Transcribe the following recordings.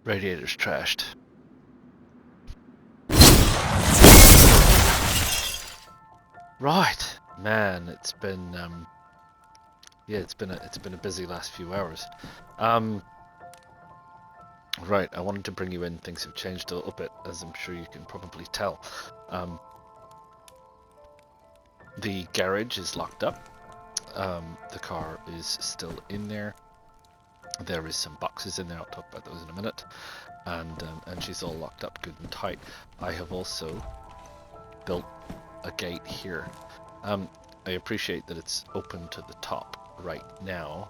Radiator's trashed. Right, man. It's been yeah, it's been a busy last few hours. Right, I wanted to bring you in. Things have changed a little bit, as I'm sure you can probably tell. The garage is locked up. The car is still in there. There is some boxes in there. I'll talk about those in a minute. And she's all locked up good and tight. I have also built a gate here. I appreciate that it's open to the top right now,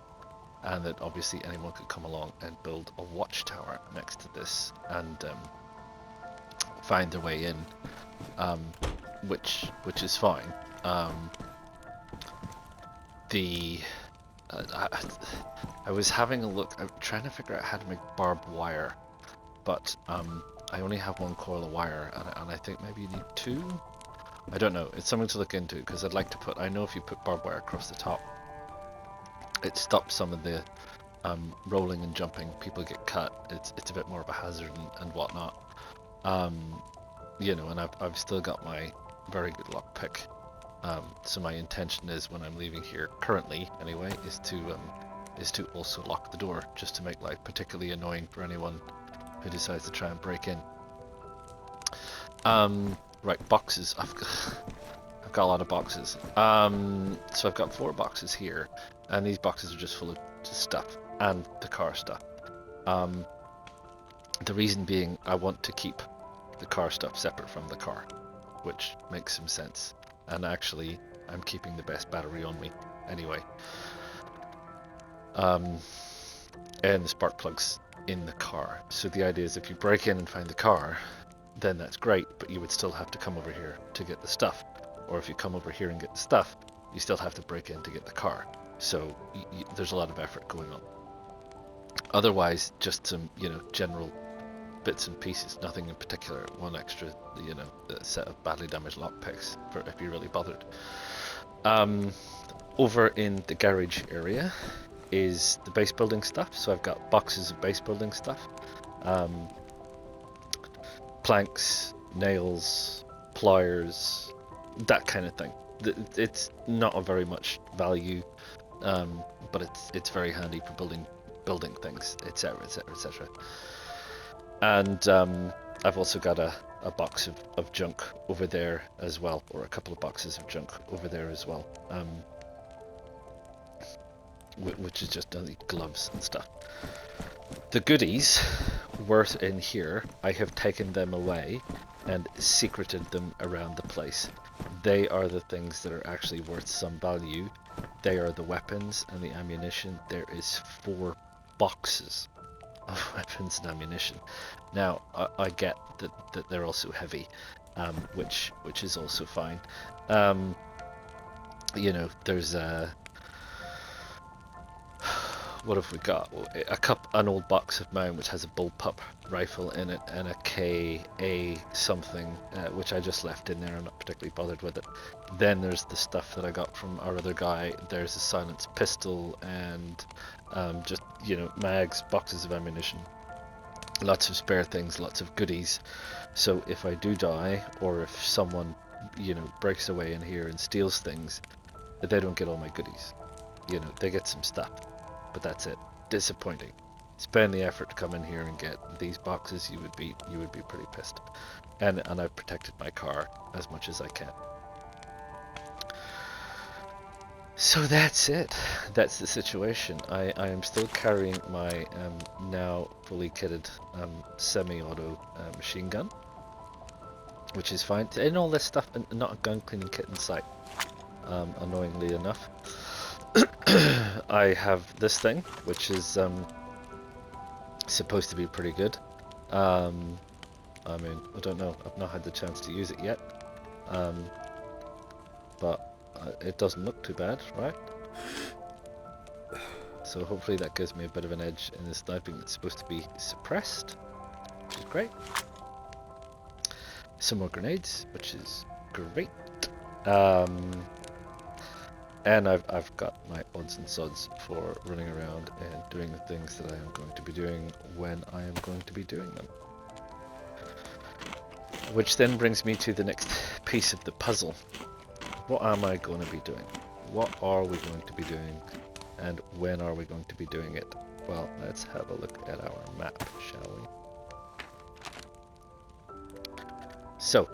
and that obviously anyone could come along and build a watchtower next to this and find their way in, which is fine. I was having a look. I'm trying to figure out how to make barbed wire, but I only have one coil of wire, and I think maybe you need two. I don't know. It's something to look into, because I'd like to put. I know if you put barbed wire across the top, it stops some of the rolling and jumping. People get cut. It's a bit more of a hazard and whatnot. You know, and I've still got my very good lockpick. So my intention is, when I'm leaving here currently, anyway, is to also lock the door, just to make life particularly annoying for anyone who decides to try and break in. Right, boxes. I've got a lot of boxes. So I've got 4 boxes here, and these boxes are just full of stuff and the car stuff. The reason being, I want to keep the car stuff separate from the car, which makes some sense. And actually, I'm keeping the best battery on me anyway. And the spark plug's in the car. So the idea is, if you break in and find the car, then that's great, but you would still have to come over here to get the stuff. Or if you come over here and get the stuff, you still have to break in to get the car. So there's a lot of effort going on. Otherwise, just some, general bits and pieces, nothing in particular. One extra, set of badly damaged lockpicks for if you're really bothered. Over in the garage area is the base building stuff. So I've got boxes of base building stuff. Planks, nails, pliers, that kind of thing. It's not a very much value, but it's very handy for building things, etc, etc, etc. And I've also got a box of junk over there as well, or a couple of boxes of junk over there as well, which is just the gloves and stuff. The goodies worth in here, I have taken them away and secreted them around the place. They are the things that are actually worth some value. They are the weapons and the ammunition. There is 4 boxes of weapons and ammunition. Now, I get that they're also heavy, which is also fine. There's what have we got? An old box of mine which has a bullpup rifle in it, and a KA something, which I just left in there. I'm not particularly bothered with it. Then there's the stuff that I got from our other guy. There's a silenced pistol and just mags, boxes of ammunition, lots of spare things, lots of goodies. So if I do die, or if someone breaks away in here and steals things, they don't get all my goodies. They get some stuff, but that's it. Disappointing. Spend the effort to come in here and get these boxes, you would be pretty pissed. And I've protected my car as much as I can. So that's it. That's the situation. I am still carrying my now fully kitted semi-auto machine gun, which is fine. And all this stuff, and not a gun cleaning kit in sight, annoyingly enough. I have this thing, which is supposed to be pretty good. I mean, I don't know. I've not had the chance to use it yet. But it doesn't look too bad, right? So hopefully that gives me a bit of an edge in the sniping that's supposed to be suppressed, which is great. Some more grenades, which is great. And I've got my odds and sods for running around and doing the things that I am going to be doing when I am going to be doing them. Which then brings me to the next piece of the puzzle. What am I going to be doing? What are we going to be doing? And when are we going to be doing it? Well, let's have a look at our map, shall we? So,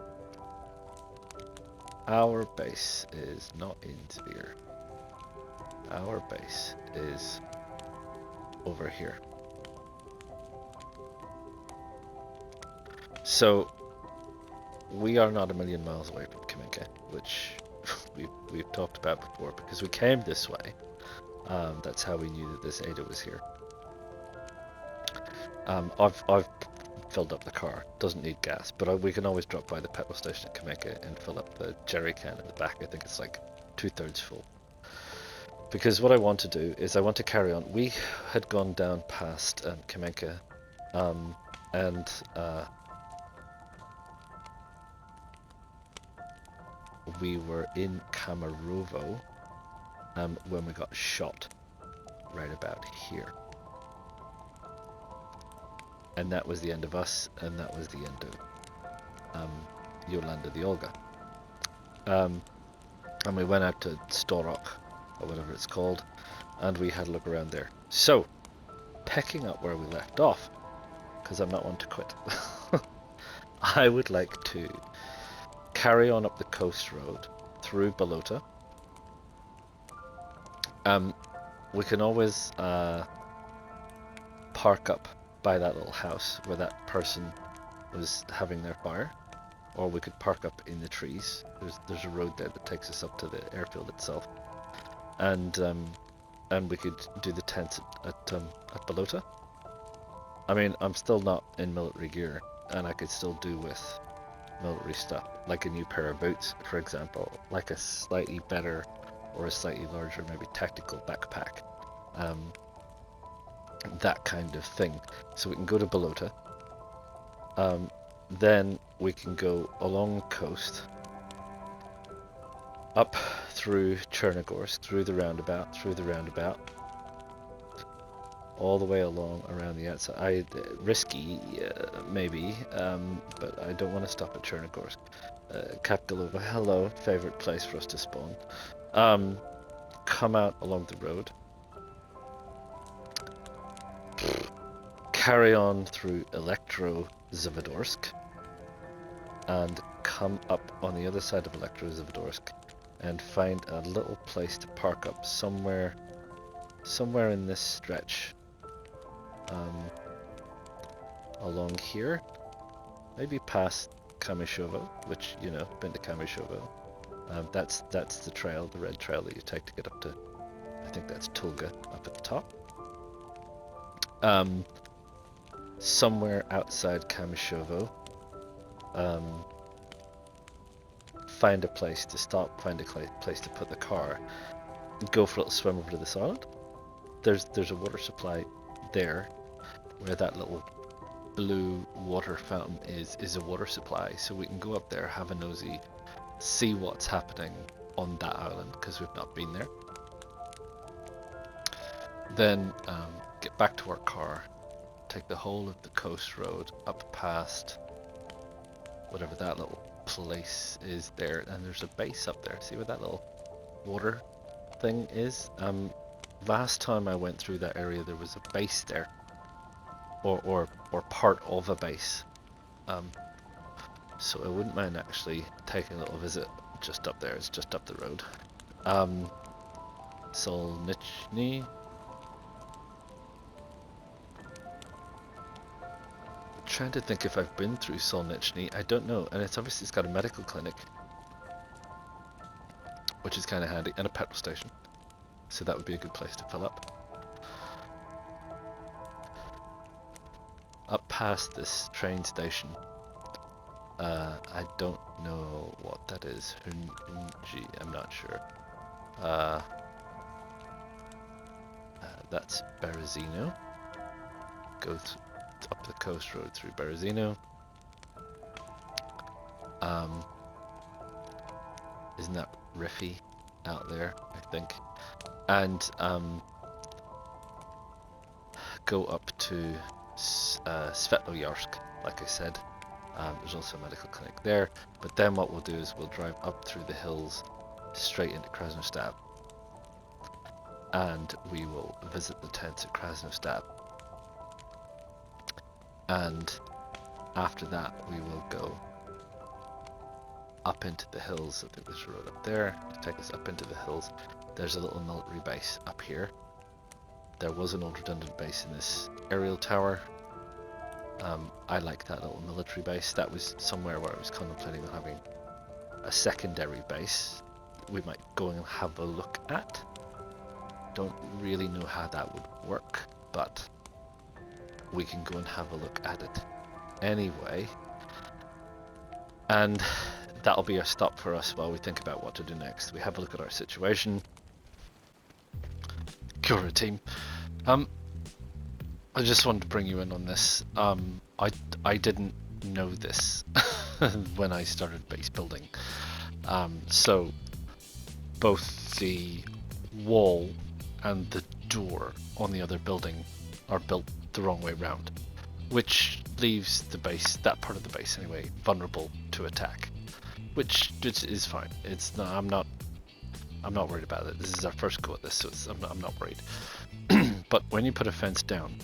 our base is not in Sphere. Our base is over here. So, we are not a million miles away from Kamenka, which we've talked about before, because we came this way. That's how we knew that this Ada was here. I've filled up the car. Doesn't need gas, but we can always drop by the petrol station at Kamenka and fill up the jerry can in the back. I think it's like 2/3 full. Because what I want to do is I want to carry on. We had gone down past Kamenka, and we were in Kamorovo when we got shot right about here. And that was the end of us, and that was the end of Yolanda the Olga. And we went out to Storok, or whatever it's called, and we had a look around there. So, picking up where we left off, because I'm not one to quit, I would like to carry on up the coast road through Balota. We can always park up by that little house where that person was having their fire, or we could park up in the trees. There's a road there that takes us up to the airfield itself, and we could do the tents at Balota. I mean, I'm still not in military gear, and I could still do with military stuff, like a new pair of boots, for example, like a slightly better or a slightly larger, maybe tactical backpack. That kind of thing. So we can go to Balota. Then we can go along the coast, up through Chernogorsk, through the roundabout, all the way along around the outside. Risky, maybe, but I don't want to stop at Chernogorsk. Kapgalova, hello, favorite place for us to spawn. Come out along the road. Carry on through Elektro Zvedorsk and come up on the other side of Elektro Zvedorsk and find a little place to park up somewhere in this stretch, along here, maybe past Kamyshovo, which, you know, been to Kamyshovo. That's the trail, the red trail that you take to get up to, I think that's Tulga up at the top. Somewhere outside Kamyshovo, find a place to stop, find a place to put the car, go for a little swim over to this island. There's a water supply there, where that little blue water fountain is a water supply, so we can go up there, have a nosy, see what's happening on that island, because we've not been there. Then get back to our car, take the whole of the coast road up past whatever that little place is there, and there's a base up there. See where that little water thing is? Last time I went through that area, there was a base there, or part of a base. So I wouldn't mind actually taking a little visit just up there. It's just up the road. Solnichny. Trying to think if I've been through Solnichny. I don't know, and it's got a medical clinic, which is kind of handy, and a petrol station, so that would be a good place to fill up. Up past this train station, I don't know what that is. I'm not sure. That's Berezino. Goes up the coast road through Berezino. Isn't that Riffy? out there, I think, and go up to Svetlojarsk, like I said. There's also a medical clinic there, but then what we'll do is we'll drive up through the hills straight into Krasnostab, and we will visit the tents at Krasnostab, and after that we will go up into the hills. I think there's a road up there to take us up into the hills. There's a little military base up here. There was an old redundant base in this aerial tower. I like that little military base. That was somewhere where I was contemplating on having a secondary base we might go and have a look at. Don't really know how that would work, but we can go and have a look at it anyway. And that'll be our stop for us while we think about what to do next. We have a look at our situation. Kia ora, team. I just wanted to bring you in on this. I didn't know this when I started base building. So both the wall and the door on the other building are built the wrong way round, which leaves the base, that part of the base anyway, vulnerable to attack, which is fine. It's not, I'm not worried about it. This is our first go at this, so I'm not worried. But when you put a fence down,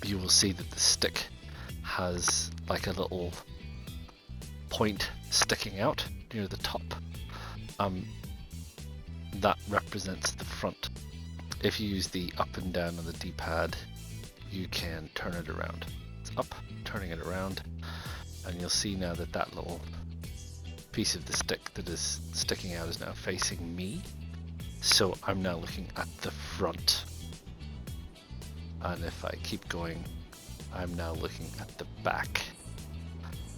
you will see that the stick has like a little point sticking out near the top. That represents the front. If you use the up and down on the D-pad, you can turn it around. It's up, turning it around, and you'll see now that that little piece of the stick that is sticking out is now facing me. So I'm now looking at the front. And if I keep going, I'm now looking at the back.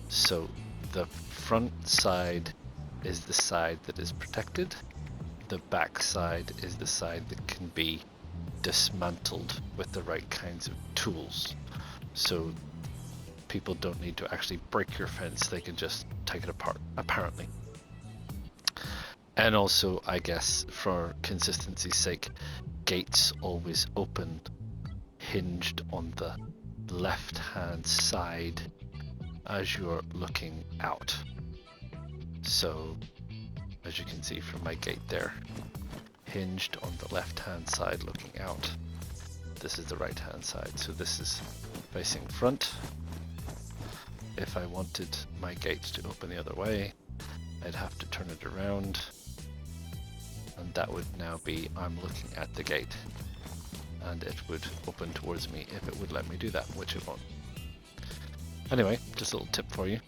So the front side is the side that is protected. The back side is the side that can be dismantled with the right kinds of tools. So people don't need to actually break your fence, they can just take it apart, apparently. And also, I guess, for consistency's sake, gates always open hinged on the left hand side as you're looking out. So as you can see from my gate there, hinged on the left hand side looking out. This is the right hand side, so this is facing front. If I wanted my gate to open the other way, I'd have to turn it around, and that would now be I'm looking at the gate, and it would open towards me if it would let me do that, which it won't. Anyway, just a little tip for you.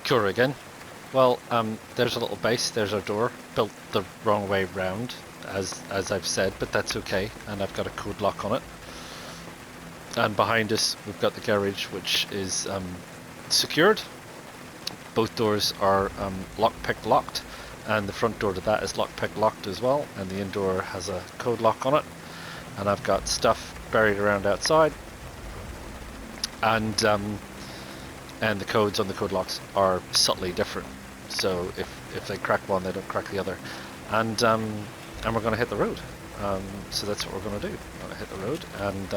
Kia ora again. Well, there's a little base, there's our door, built the wrong way round, as I've said, but that's okay, and I've got a code lock on it. And behind us, we've got the garage, which is secured. Both doors are lockpick locked, and the front door to that is lockpick locked as well, and the indoor has a code lock on it. And I've got stuff buried around outside, and the codes on the code locks are subtly different. So if they crack one, they don't crack the other. And we're going to hit the road. So that's what we're going to do. We're going to hit the road, and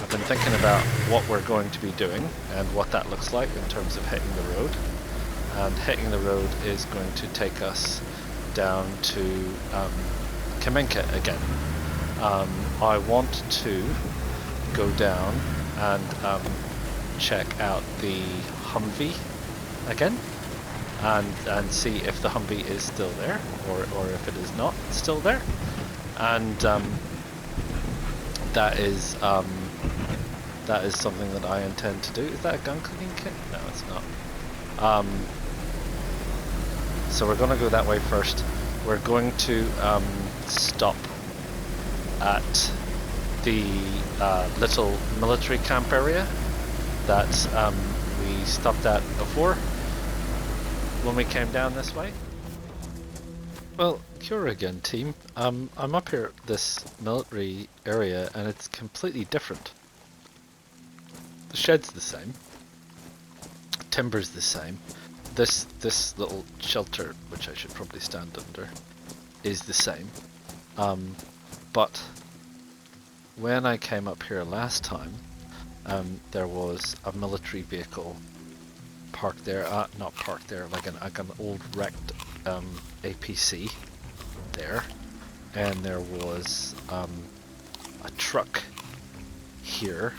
I've been thinking about what we're going to be doing and what that looks like in terms of hitting the road. And hitting the road is going to take us down to Kamenka again. I want to go down and check out the Humvee again, and see if the Humvee is still there, or if it is not still there. And that is something that I intend to do. Is that a gun cleaning kit? No, it's not. So we're going to go that way first. We're going to stop at the little military camp area that we stopped at before when we came down this way. Well, kia ora again, team. I'm up here at this military area, and it's completely different. The shed's the same, timber's the same, this little shelter, which I should probably stand under, is the same. But when I came up here last time, there was a military vehicle parked there. Not parked there, like an old wrecked APC there, and there was a truck here,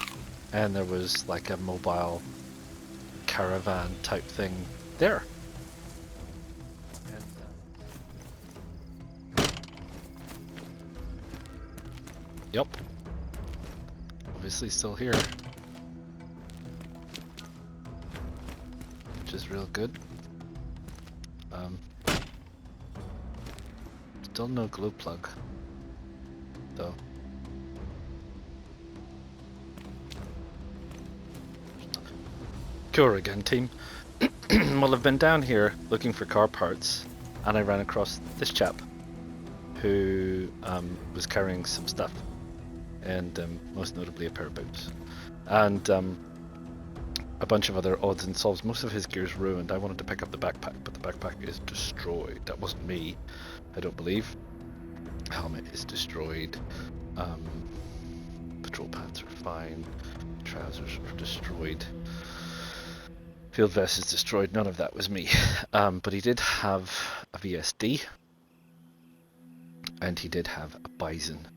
and there was like a mobile caravan type thing there. Yep. Obviously still here. Which is real good. Still no glue plug, though. Cure again, team. Well, I've been down here looking for car parts, and I ran across this chap who was carrying some stuff, and most notably a pair of boots, and a bunch of other odds and sods. Most of his gear's ruined. I wanted to pick up the backpack, but the backpack is destroyed. That wasn't me, I don't believe. Helmet is destroyed. Patrol pants are fine. Trousers are destroyed. Field vest is destroyed. None of that was me. But he did have a VSD, and he did have a bison,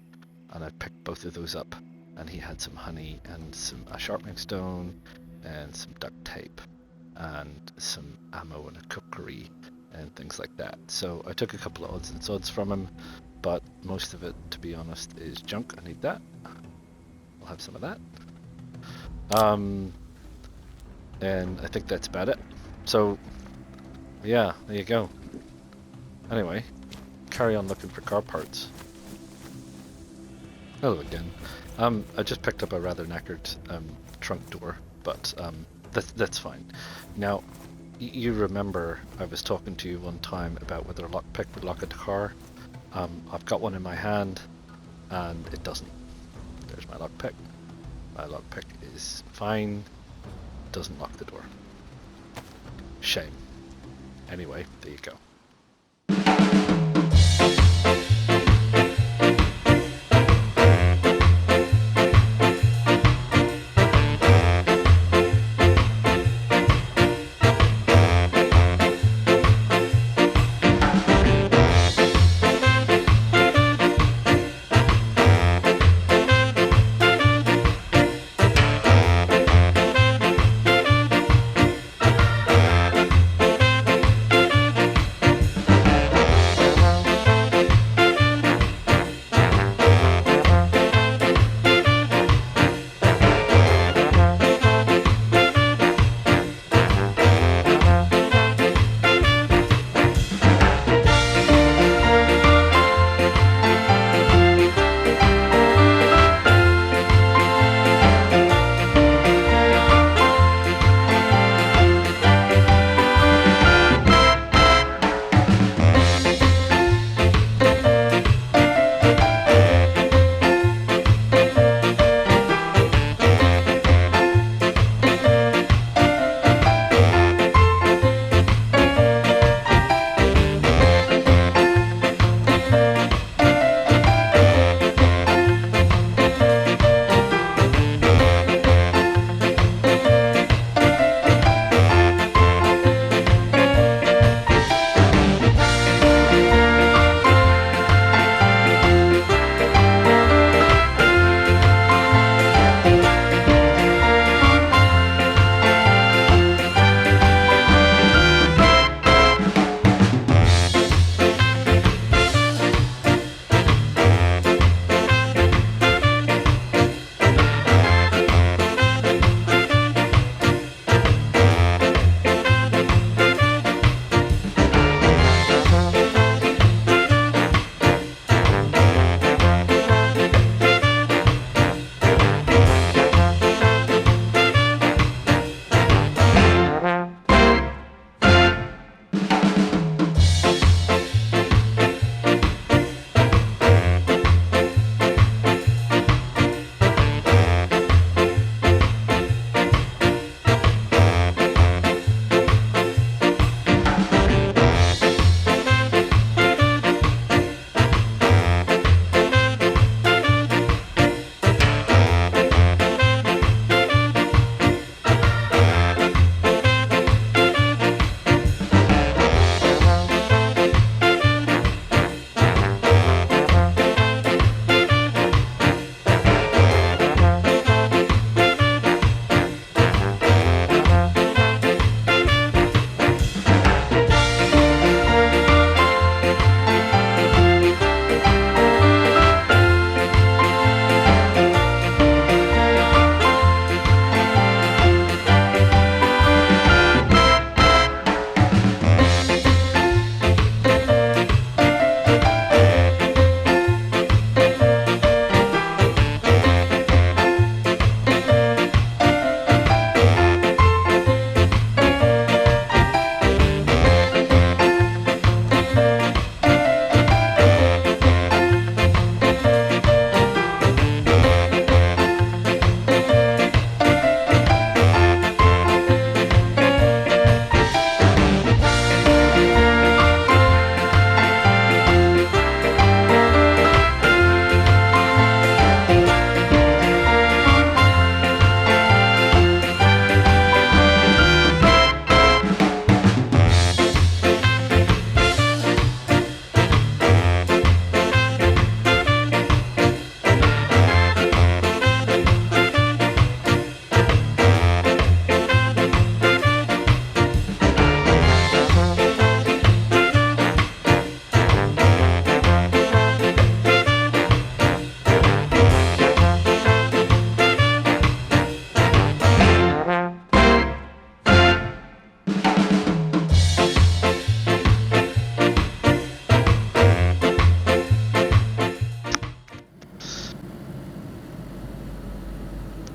and I picked both of those up. And he had some honey and a sharpening stone and some duct tape and some ammo and a cookery and things like that. So I took a couple of odds and sods from him, but most of it, to be honest, is junk. I need that. I'll have some of that. And I think that's about it. So yeah, there you go. Anyway, carry on looking for car parts. Hello again. I just picked up a rather knackered trunk door, but that's fine. Now, you remember I was talking to you one time about whether a lockpick would lock a car. I've got one in my hand, and it doesn't. There's my lockpick. My lockpick is fine. Doesn't lock the door. Shame. Anyway, there you go.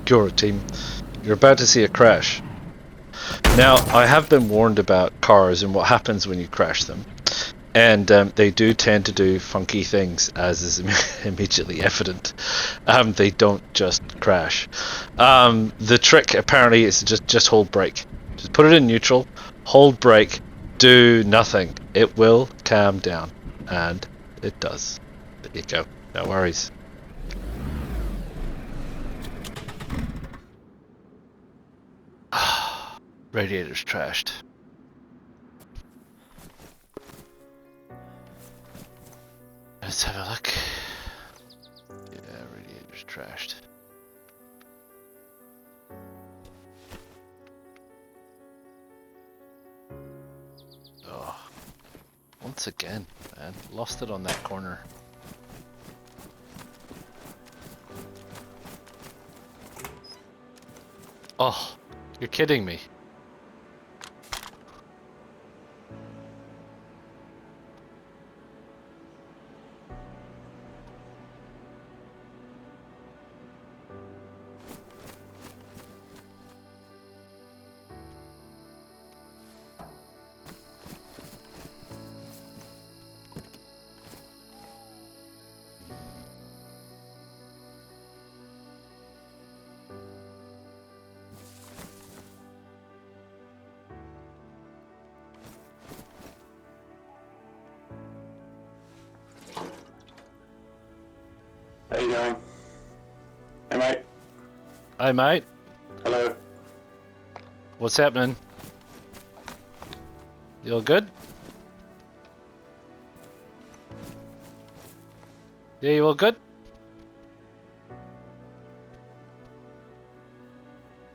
Kia ora, team. You're about to see a crash. Now, I have been warned about cars and what happens when you crash them. And they do tend to do funky things, as is immediately evident. They don't just crash. The trick, apparently, is to just hold brake. Just put it in neutral, hold brake, do nothing. It will calm down. And it does. There you go. No worries. Radiator's trashed. Let's have a look. Yeah, radiator's trashed. Oh, once again, man. Lost it on that corner. Oh, you're kidding me. How you doing? Hey mate. Hi mate. Hello. What's happening? You all good? Yeah, you all good?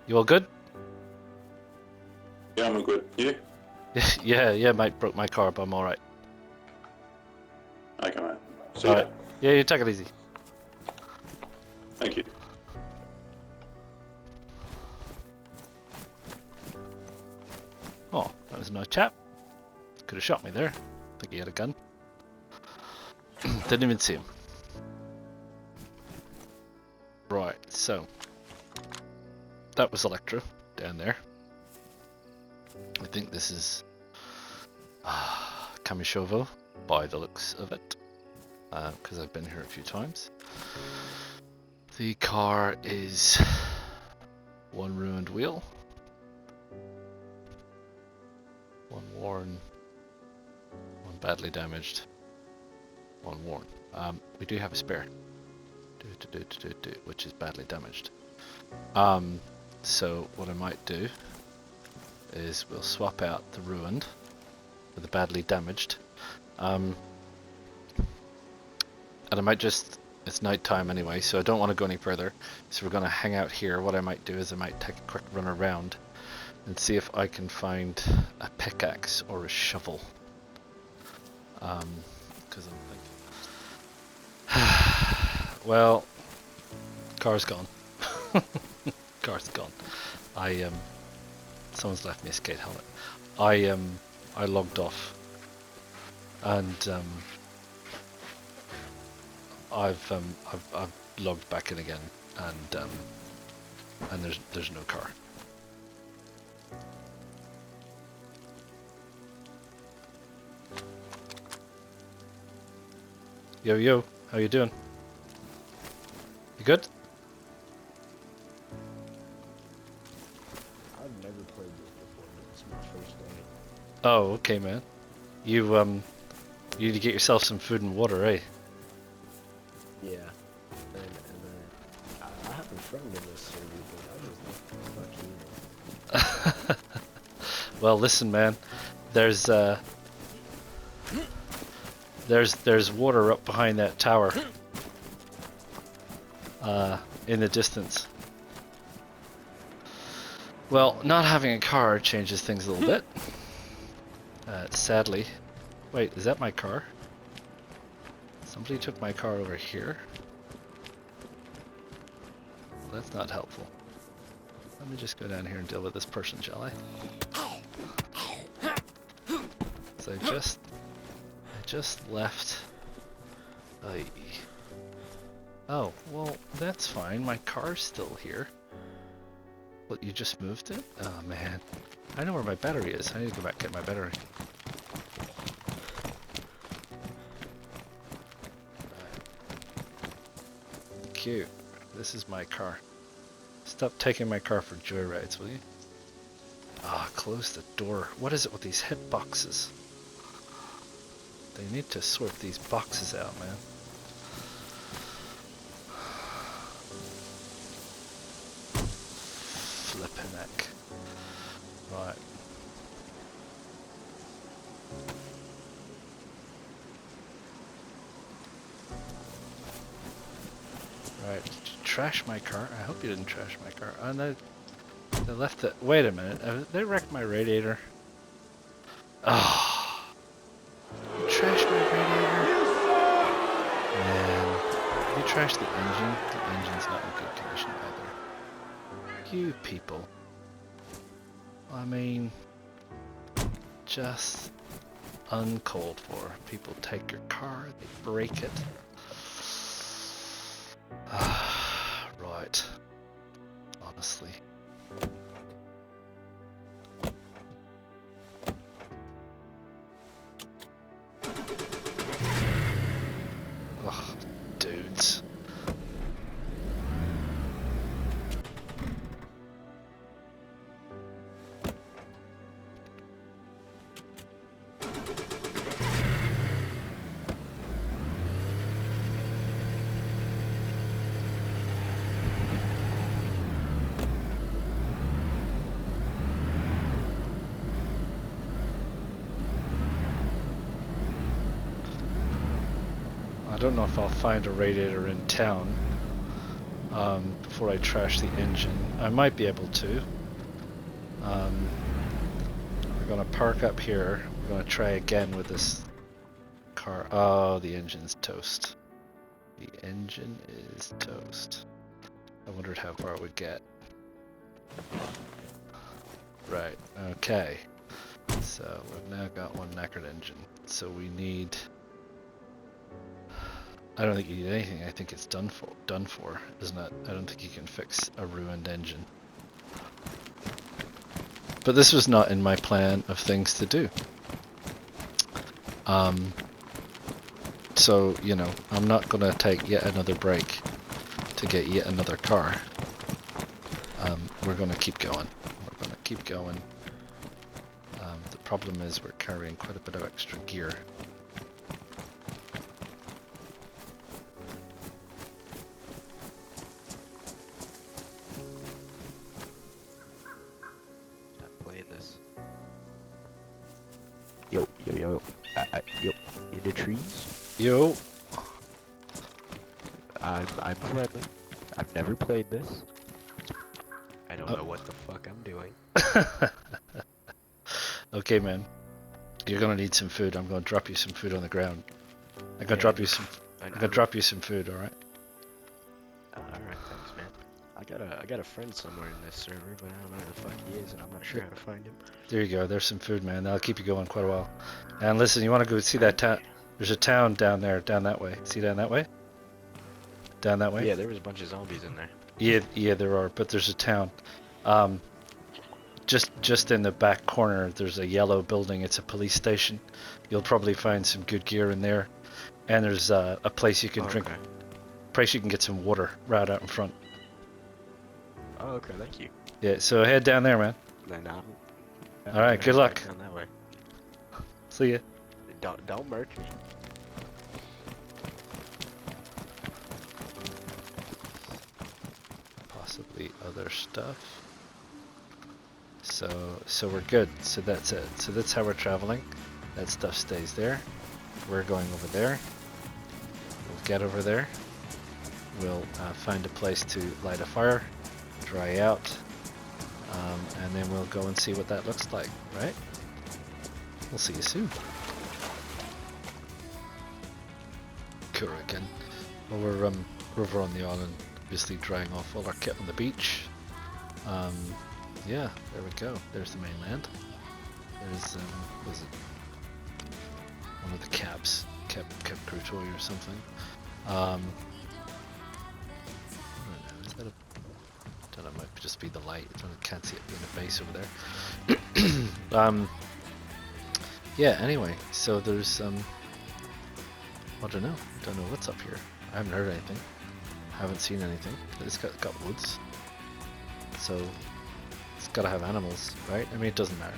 You all good? Yeah, I'm good. You? Yeah, mate, broke my car, but I'm alright. Okay, mate. See ya. Alright. Yeah, you take it easy. Thank you. Oh, that was a nice chap. Could have shot me there. I think he had a gun. Didn't even see him. Right, so that was Elektro down there. I think this is Kamyshovo by the looks of it, because I've been here a few times. The car is one ruined wheel, one worn, one badly damaged, one worn. We do have a spare, which is badly damaged. So what I might do is we'll swap out the ruined with the badly damaged, and I might just, it's night time anyway, so I don't want to go any further, so we're going to hang out here. What I might do is I might take a quick run around and see if I can find a pickaxe or a shovel, because I'm thinking well, car's gone. Car's gone. Someone's left me a skate helmet. I logged off, and I've logged back in again, and there's no car. Yo, how you doing? You good? I've never played this before. This is my first day. Oh, okay, man. You need to get yourself some food and water, eh? Yeah. And I have a friend in this server, but I just not keen. Well, listen, man. There's water up behind that tower. In the distance. Well, not having a car changes things a little bit. Sadly. Wait, is that my car? Somebody took my car over here. Well, that's not helpful. Let me just go down here and deal with this person, shall I? So I just left. Oh, well, that's fine. My car's still here. What, you just moved it? Oh man. I know where my battery is. I need to go back and get my battery. Cute. This is my car. Stop taking my car for joyrides, will you? Ah, close the door. What is it with these hitboxes? They need to sort these boxes out, man. Flippin' heck. Right. Right. Did you trash my car? I hope you didn't trash my car. Oh no. They left it. Wait a minute. They wrecked my radiator. Oh. You trashed my radiator? Man. You trashed the engine? The engine's not in good condition either. You people. I mean, just uncalled for. People take your car, they break it. Right. Honestly. Ugh, dudes. I don't know if I'll find a radiator in town before I trash the engine. I might be able to. We're gonna park up here. We're gonna try again with this car. Oh, the engine's toast. The engine is toast. I wondered how far it would get. Right, okay. So we've now got one knackered engine. So we need... I don't think you need anything. I think it's done for, isn't it? I don't think you can fix a ruined engine. But this was not in my plan of things to do. So, you know, I'm not going to take yet another break to get yet another car. We're going to keep going. We're going to keep going. The problem is we're carrying quite a bit of extra gear. Yo. Yo. In the trees? Yo. I'm friendly. I've never played this. I don't know what the fuck I'm doing. Okay, man. You're gonna need some food. I'm gonna drop you some food on the ground. I'm gonna drop you some. I'm gonna drop you some food. All right. Alright, thanks, man. I got a friend somewhere in this server, but I don't know where the fuck he is, and I'm not sure how to find him. There you go. There's some food, man. That'll keep you going quite a while. And listen, you want to go see that town? There's a town down there, down that way. See down that way? Down that way? Yeah, there was a bunch of zombies in there. Yeah, there are. But there's a town. Just in the back corner, there's a yellow building. It's a police station. You'll probably find some good gear in there. And there's a place you can drink. Okay. Place you can get some water right out in front. Oh, okay, thank you. Yeah, so head down there, man. Then All right, good luck. Down that way. See ya. Don't murk me. Possibly other stuff. So we're good. So that's it. So that's how we're traveling. That stuff stays there. We're going over there. We'll get over there. We'll find a place to light a fire, dry out, and then we'll go and see what that looks like, right? We'll see you soon. Kurikan. Well, we're over on the island, obviously drying off all our kit on the beach. Yeah, there we go. There's the mainland. There's was it one of the cabs, Cap Crutoy or something. I don't know. Is that a? Don't know. Might just be the light. I can't see it being a base over there. Yeah. Anyway, so there's I don't know what's up here. I haven't heard anything. Haven't seen anything. It's got woods, so it's got to have animals, right? I mean, it doesn't matter.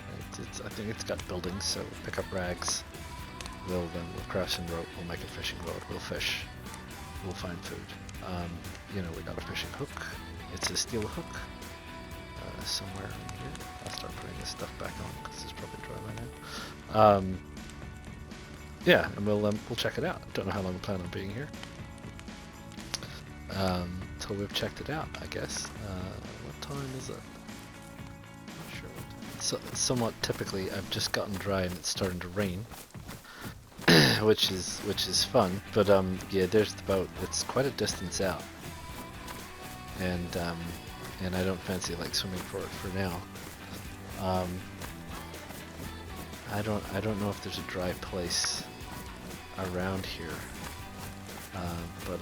I think it's got buildings, so pick up rags. We'll crash and rope. We'll make a fishing rod. We'll fish. We'll find food. You know, we got a fishing hook. It's a steel hook. Somewhere in here. I'll start putting this stuff back on because it's probably dry by now. Yeah, and we'll check it out. Don't know how long we plan on being here. Till we've checked it out, I guess. What time is it? Not sure. So, somewhat typically, I've just gotten dry and it's starting to rain, which is fun. But yeah, there's the boat. It's quite a distance out, and I don't fancy like swimming for it for now. I don't know if there's a dry place around here, but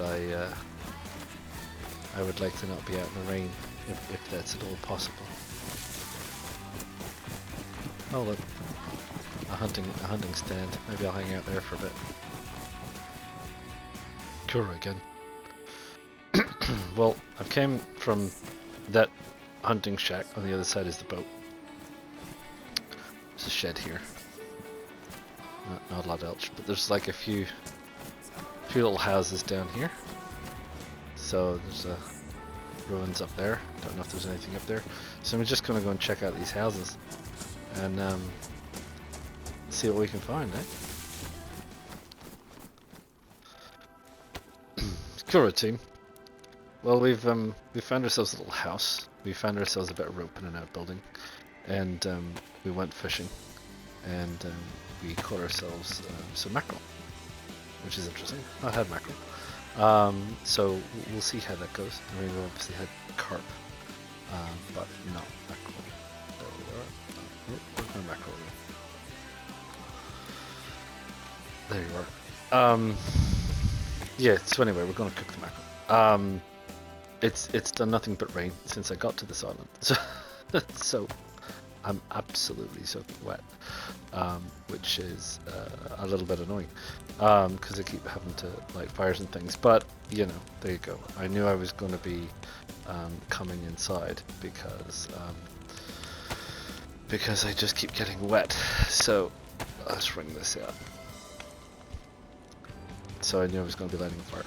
I would like to not be out in the rain if that's at all possible. Oh look, a hunting stand. Maybe I'll hang out there for a bit. Kura again. Well, I've came from that hunting shack. On the other side is the boat. There's a shed here. Not a lot else, but there's like a few little houses down here. So there's ruins up there. Don't know if there's anything up there. So I'm just gonna go and check out these houses and see what we can find, eh? Kura team. Well, we found ourselves a little house. We found ourselves a bit of rope in an outbuilding, and we went fishing, and we caught ourselves some mackerel, which is interesting. Not had mackerel, so we'll see how that goes. I mean, we obviously had carp, but not mackerel. There we are. Oh, where's my mackerel? There you are. Yeah. So anyway, we're going to cook the mackerel. It's done nothing but rain since I got to this island, so I'm absolutely soaking wet, which is a little bit annoying, because I keep having to light fires and things. But you know, there you go. I knew I was going to be coming inside because I just keep getting wet. So let's ring this out. So I knew I was going to be lighting a fire.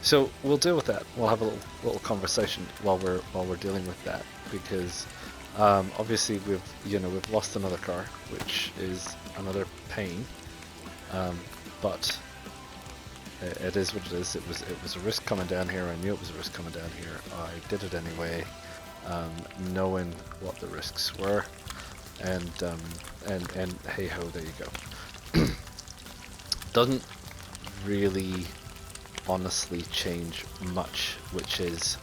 So we'll deal with that. We'll have a little conversation while we're dealing with that, because obviously we've lost another car, which is another pain. But it is what it is. It was a risk coming down here. I knew it was a risk coming down here. I did it anyway, knowing what the risks were, and hey ho, there you go. Doesn't really honestly change much, which is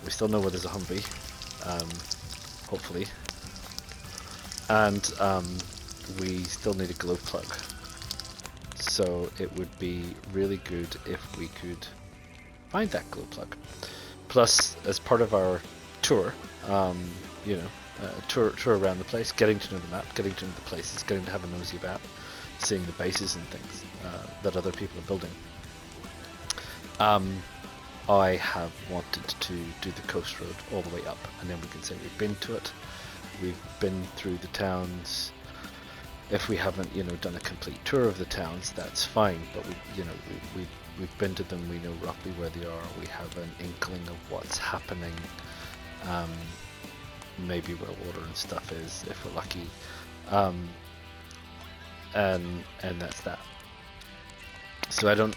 we still know where there's a Humvee, hopefully, and we still need a glow plug. So it would be really good if we could find that glow plug. Plus, as part of our tour, tour around the place, getting to know the map, getting to know the places, getting to have a nosy about, seeing the bases and things that other people are building. I have wanted to do the coast road all the way up, and then we can say we've been to it, we've been through the towns. If we haven't, done a complete tour of the towns, that's fine. But we've been to them. We know roughly where they are. We have an inkling of what's happening. Maybe where water and stuff is, if we're lucky. And that's that. So I don't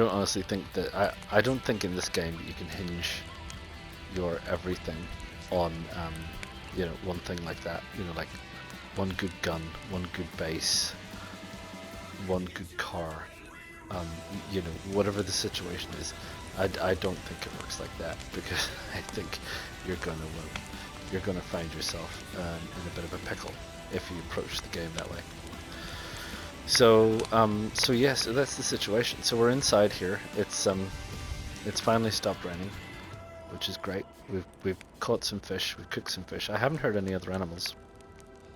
honestly think that I don't think in this game you can hinge your everything on one thing like that. Like one good gun, one good base, one good car. Whatever the situation is, I don't think it works like that, because I think you're gonna find yourself in a bit of a pickle if you approach the game that way. So yes, that's the situation. So we're inside here. It's finally stopped raining. which is great. We've caught some fish. We've cooked some fish. I haven't heard any other animals.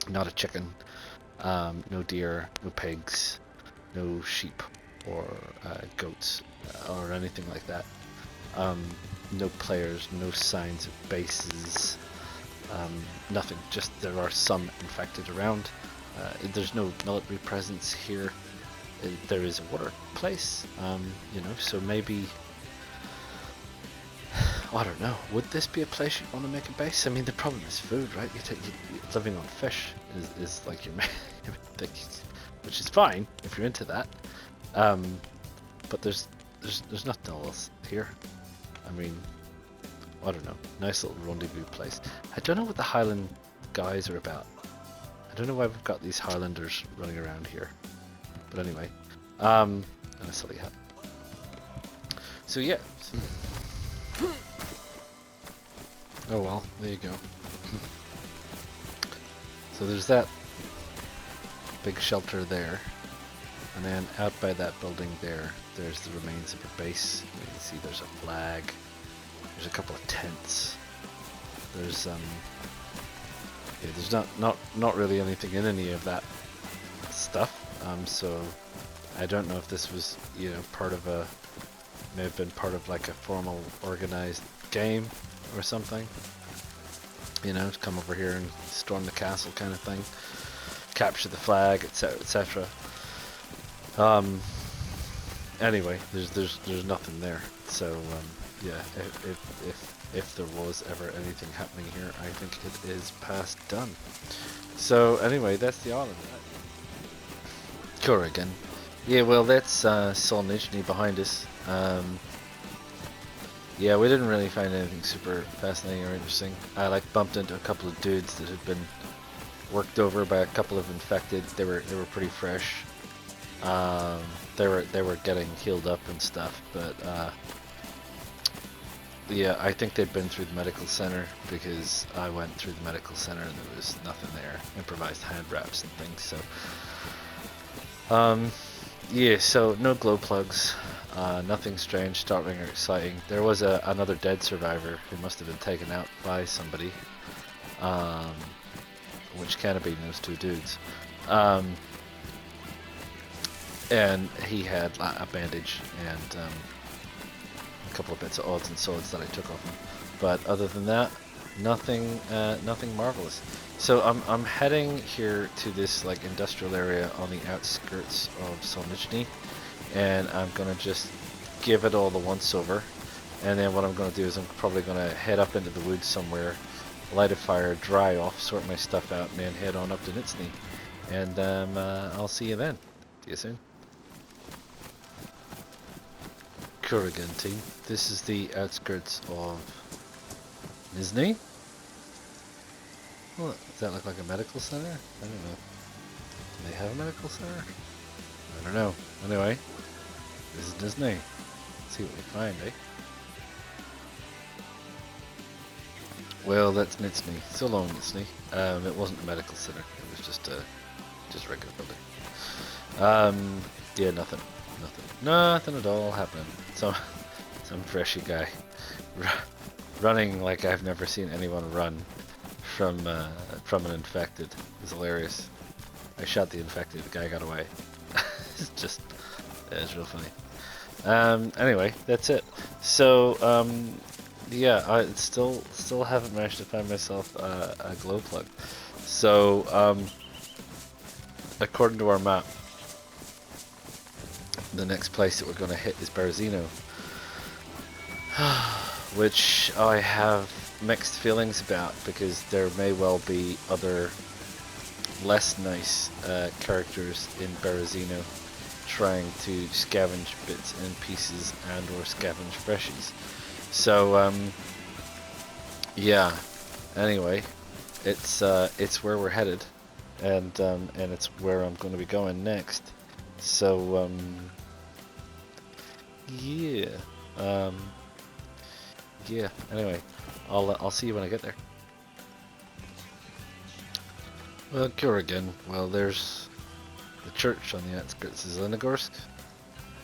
Not a chicken. No deer. No pigs. No sheep or goats or anything like that. No players. No signs of bases. Nothing. Just there are some infected around. There's no military presence here. There is a water place, so maybe, I don't know, would this be a place you'd want to make a base? I mean, the problem is food, right? Living on fish is like your main thing, which is fine if you're into that, but there's nothing else here. I mean, I don't know, nice little rendezvous place. I don't know what the Highland guys are about. I don't know why we've got these Highlanders running around here. But anyway, and a silly hat. So yeah. Oh well, there you go. So there's that big shelter there, and then out by that building there's the remains of a base. You can see there's a flag. There's a couple of tents. There's there's not really anything in any of that stuff. So I don't know if this was, may have been part of like a formal organized game or something. To come over here and storm the castle kind of thing, capture the flag, etc., etc. Anyway, there's nothing there. So yeah, if there was ever anything happening here, I think it is past done. So anyway, that's the island. Sure again. Yeah, well, that's Solnichny behind us. Yeah, we didn't really find anything super fascinating or interesting. I bumped into a couple of dudes that had been worked over by a couple of infected. They were pretty fresh. They were getting healed up and stuff, but yeah, I think they'd been through the medical center because I went through the medical center and there was nothing there. Improvised hand wraps and things. So. Yeah, so no glow plugs, nothing strange, startling or exciting. There was another dead survivor who must have been taken out by somebody, which can't have been those two dudes. And he had a bandage and a couple of bits of odds and sods that I took off him. But other than that, nothing marvelous. So I'm heading here to this industrial area on the outskirts of Solnichny, and I'm gonna just give it all the once over, and then what I'm gonna do is I'm probably gonna head up into the woods somewhere, light a fire, dry off, sort my stuff out, and then head on up to Nizhneye, and I'll see you then. See you soon. Kurigan team. This is the outskirts of Nizhneye. Well, does that look like a medical center? I don't know. Do they have a medical center? I don't know. Anyway, this is Nizhneye. Let's see what we find, eh? Well, that's Nizhneye. So long, Nizhneye. It wasn't a medical center. It was just a regular building. Yeah, nothing. Nothing at all happening. Some freshy guy running like I've never seen anyone run from an infected. It was hilarious. I shot the infected, the guy got away. It's real funny. Anyway, that's it. So yeah, I still haven't managed to find myself a glow plug. So according to our map, the next place that we're going to hit is Berezino, which I have mixed feelings about because there may well be other less nice characters in Berezino trying to scavenge bits and pieces and or scavenge freshies. So yeah, anyway, it's where we're headed, and it's where I'm going to be going next. So yeah, yeah. Anyway, I'll see you when I get there. Well, Kurigan. Well, there's the church on the outskirts of Zelenogorsk.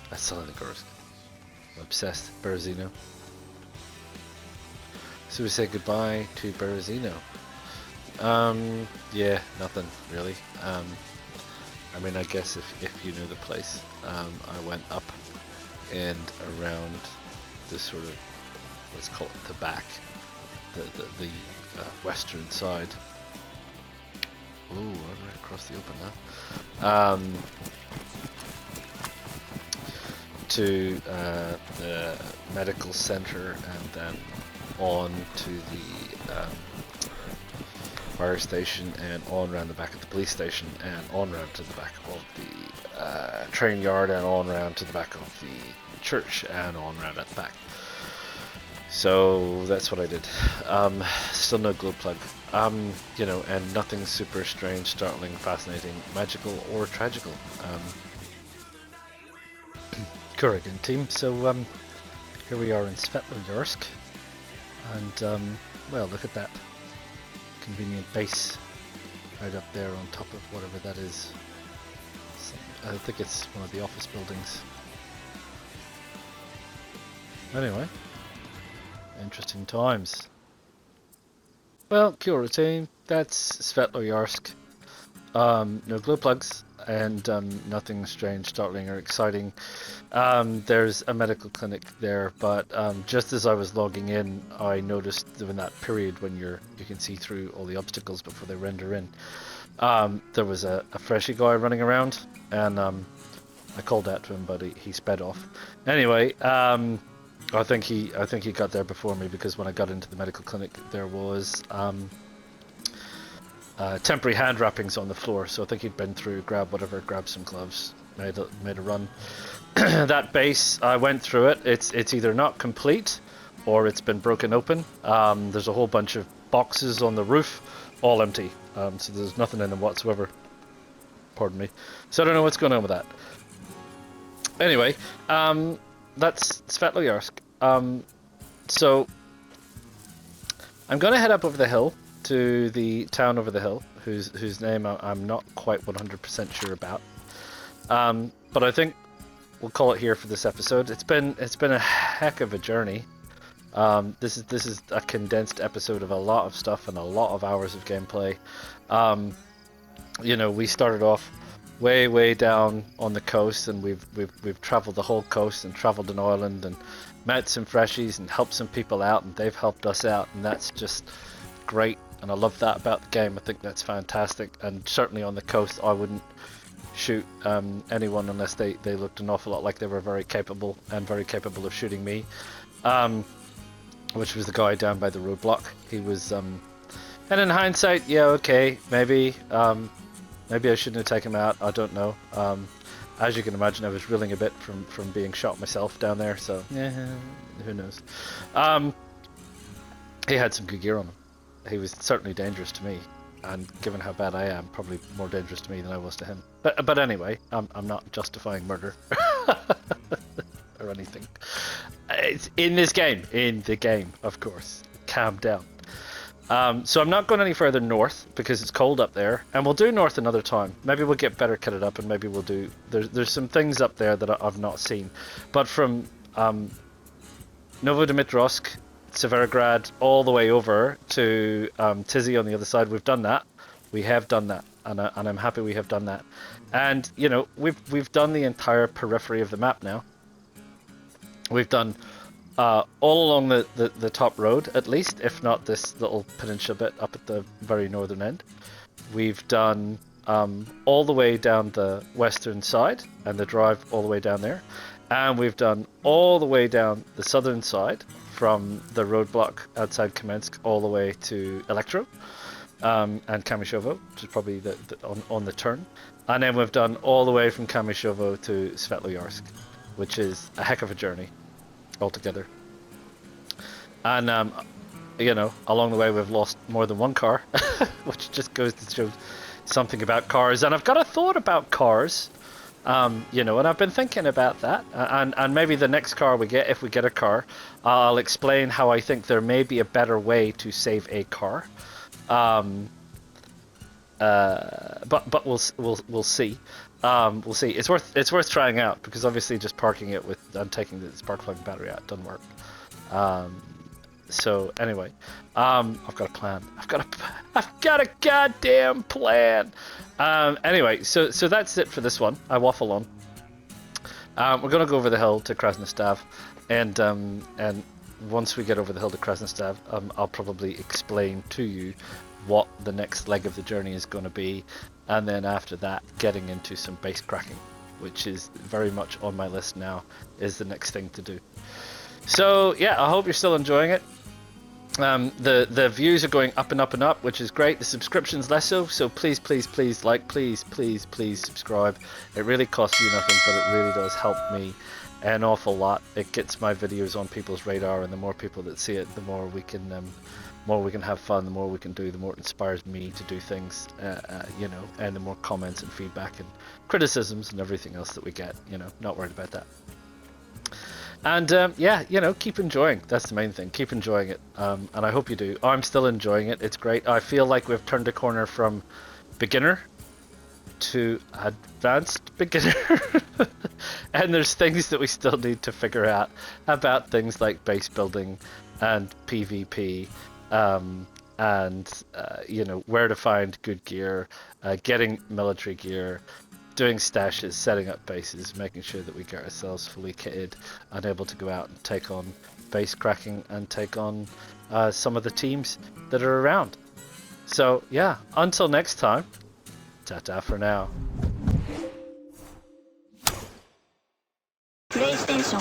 That's Zelenogorsk. I'm obsessed. Berezino. So we say goodbye to Berezino. Yeah, nothing really. I mean, I guess if you know the place, I went up and around the sort of, let's call it the back, the western side. Ooh, I'm right across the open now. To the medical center, and then on to the fire station, and on round the back of the police station, and on round to the back of the train yard, and on round to the back of the church, and on round at the back. So that's what I did. Still no glow plug. You know, and nothing super strange, startling, fascinating, magical, or tragical. Kurgan team. So here we are in Svetlojarsk, and well, look at that convenient base right up there on top of whatever that is. I think it's one of the office buildings. Anyway, interesting times. Well, kia ora team, that's Svetlojarsk. No glow plugs, and nothing strange, startling, or exciting. There's a medical clinic there, but just as I was logging in, I noticed that in that period when you can see through all the obstacles before they render in, there was a freshie guy running around, and I called out to him, but he sped off. Anyway, I think he got there before me, because when I got into the medical clinic, there was temporary hand wrappings on the floor, so I think he'd been through, grabbed some gloves, made a run. That base, I went through it. It's either not complete, or it's been broken open. There's a whole bunch of boxes on the roof, all empty. So there's nothing in them whatsoever. Pardon me. So I don't know what's going on with that. Anyway, that's Svetlojarsk. So I'm going to head up over the hill to the town over the hill, whose name I'm not quite 100% sure about. But I think we'll call it here for this episode. It's been a heck of a journey. This is a condensed episode of a lot of stuff and a lot of hours of gameplay. You know, we started off way down on the coast, and we've traveled the whole coast and traveled an island and met some freshies and helped some people out, and they've helped us out, and that's just great. And I love that about the game. I think that's fantastic. And certainly on the coast, I wouldn't shoot anyone unless they looked an awful lot like they were very capable of shooting me. Which was the guy down by the roadblock. He was, and in hindsight, yeah, okay, maybe I shouldn't have taken him out. I don't know. As you can imagine, I was reeling a bit from being shot myself down there. So yeah, who knows? He had some good gear on him. He was certainly dangerous to me, and given how bad I am, probably more dangerous to me than I was to him. But anyway, I'm not justifying murder or anything. It's in the game, of course. Calm down. So I'm not going any further north because it's cold up there, and we'll do north another time. Maybe we'll get better kitted up, and maybe we'll do. There's some things up there that I've not seen, but from Novodimitrov, Severograd, all the way over to Tizzy on the other side, we've done that. We have done that, and I'm happy we have done that. And you know, we've done the entire periphery of the map now. We've done all along the top road, at least, if not this little peninsula bit up at the very northern end. We've done all the way down the western side, and the drive all the way down there. And we've done all the way down the southern side, from the roadblock outside Kamenka all the way to Elektro and Kamyshovo, which is probably on the turn. And then we've done all the way from Kamyshovo to Svetlojarsk, which is a heck of a journey altogether. And you know, along the way we've lost more than one car, which just goes to show something about cars. And I've got a thought about cars, you know, and I've been thinking about that. And maybe the next car we get, if we get a car, I'll explain how I think there may be a better way to save a car. But we'll see. We'll see. It's worth trying out, because obviously just parking it with and taking the spark plug battery out doesn't work. So anyway, I've got a plan. I've got a goddamn plan. Anyway, so that's it for this one. I waffle on. We're gonna go over the hill to Krasnostav, and once we get over the hill to Krasnostav, I'll probably explain to you what the next leg of the journey is going to be, and then after that, getting into some base cracking, which is very much on my list now, is the next thing to do. So yeah, I hope you're still enjoying it. The views are going up and up and up, which is great. The subscriptions less so. So please like, please subscribe. It really costs you nothing, but it really does help me an awful lot. It gets my videos on people's radar, and the more people that see it, the more we can have fun, the more we can do, the more it inspires me to do things, you know, and the more comments and feedback and criticisms and everything else that we get, you know, not worried about that. And yeah, you know, keep enjoying. That's the main thing. Keep enjoying it, and I hope you do. I'm still enjoying it. It's great. I feel like we've turned a corner from beginner to advanced beginner, and there's things that we still need to figure out about things like base building and PvP, and you know, where to find good gear, getting military gear, doing stashes, setting up bases, making sure that we get ourselves fully kitted and able to go out and take on base cracking and take on some of the teams that are around. So yeah, until next time, ta-ta for now. PlayStation